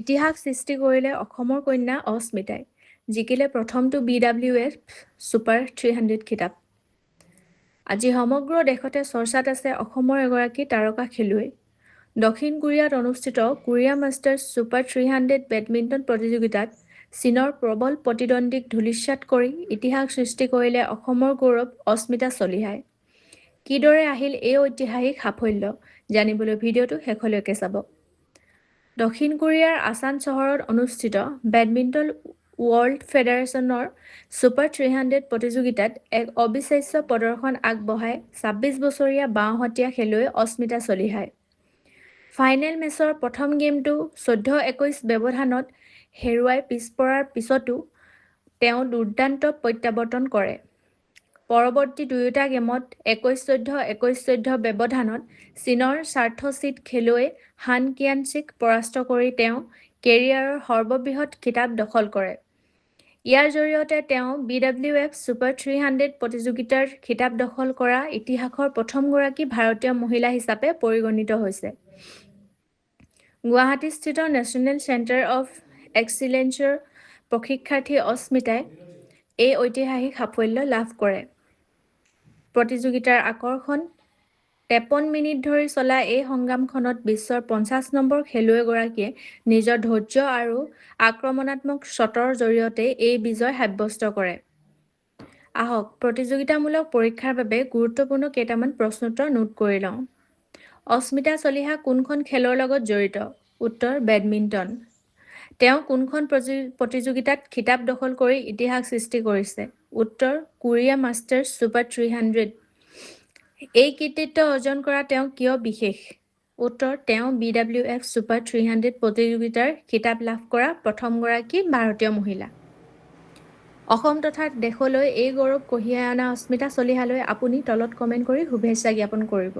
ইতিহাস সৃষ্টি কৰিলে অসমৰ কন্যা অস্মিতাই, জিকিলে প্ৰথমটো BWF ছুপাৰ 300 খিতাপ। আজি সমগ্ৰ দেশতে চৰ্চাত আছে অসমৰ এগৰাকী তাৰকা খেলুৱৈ। দক্ষিণ কোৰিয়াত অনুষ্ঠিত কোৰিয়া মাষ্টাৰ্ছ ছুপাৰ 300 বেডমিণ্টন প্ৰতিযোগিতাত চীনৰ প্ৰবল প্ৰতিদ্বন্দ্বীক ধূলিসাৎ কৰি ইতিহাস সৃষ্টি কৰিলে অসমৰ গৌৰৱ অস্মিতা চলিহাই। কিদৰে আহিল এই ঐতিহাসিক সাফল্য, জানিবলৈ ভিডিঅ'টো শেষলৈকে চাব। দক্ষিণ কোৰিয়াৰ আসান চহৰত অনুষ্ঠিত বেডমিণ্টন ৱৰ্ল্ড ফেডাৰেশ্যনৰ ছুপাৰ 300 প্ৰতিযোগিতাত এক অবিশ্বাস্য প্ৰদৰ্শন আগবঢ়ায় 26 বছৰীয়া বাওঁহতীয়া খেলুৱৈ অস্মিতা চলিহাই। ফাইনেল মেচৰ প্ৰথম গেমটো 14-21 ব্যৱধানত হেৰুৱাই পিছপৰাৰ পিছতো তেওঁ দুৰ্দান্ত প্ৰত্যাৱৰ্তন কৰে। পৰৱৰ্তী দুয়োটা গেমত 21-14, 21-14 ব্যৱধানত চীনৰ স্বাৰ্থচিত খেলুৱৈ হান কিয়ানচিক পৰাস্ত কৰি তেওঁ কেৰিয়াৰৰ সৰ্ববৃহৎ খিতাপ দখল কৰে। ইয়াৰ জৰিয়তে তেওঁ BWF ছুপাৰ 300 প্ৰতিযোগিতাৰ খিতাপ দখল কৰা ইতিহাসৰ প্ৰথমগৰাকী ভাৰতীয় মহিলা হিচাপে পৰিগণিত হৈছে। গুৱাহাটীস্থিত নেশ্যনেল চেণ্টাৰ অৱ এক্সিলেন্সৰ প্ৰশিক্ষাৰ্থী অস্মিতাই এই ঐতিহাসিক সাফল্য লাভ কৰে। প্ৰতিযোগিতাৰ আকৰ্ষণ 53 মিনিট ধৰি চলা এই সংগ্ৰামখনত বিশ্বৰ 50 নম্বৰ খেলুৱৈগৰাকীয়ে নিজৰ ধৈৰ্য আৰু আক্ৰমণাত্মক শ্বটৰ জৰিয়তে এই বিজয় সাব্যস্ত কৰে। আহক প্ৰতিযোগিতামূলক পৰীক্ষাৰ বাবে গুৰুত্বপূৰ্ণ কেইটামান প্ৰশ্নোত্তৰ নোট কৰি লওঁ। অস্মিতা চলিহা কোনখন খেলৰ লগত জড়িত? উত্তৰ বেডমিণ্টন। তেওঁ কোনখন প্ৰতিযোগিতাত খিতাপ দখল কৰি ইতিহাস সৃষ্টি কৰিছে? উত্তৰ কোৰিয়া মাষ্টাৰ্ছ ছুপাৰ 300। এই কৃতিত্ব অৰ্জন কৰা তেওঁ কিয় বিশেষ? উত্তৰ তেওঁ BWF ছুপাৰ 300 প্ৰতিযোগিতাৰ খিতাপ লাভ কৰা প্ৰথমগৰাকী ভাৰতীয় মহিলা। অসম তথা দেশলৈ এই গৌৰৱ কঢ়িয়াই অনা অস্মিতা চলিহালৈ আপুনি তলত কমেণ্ট কৰি শুভেচ্ছা জ্ঞাপন কৰিব।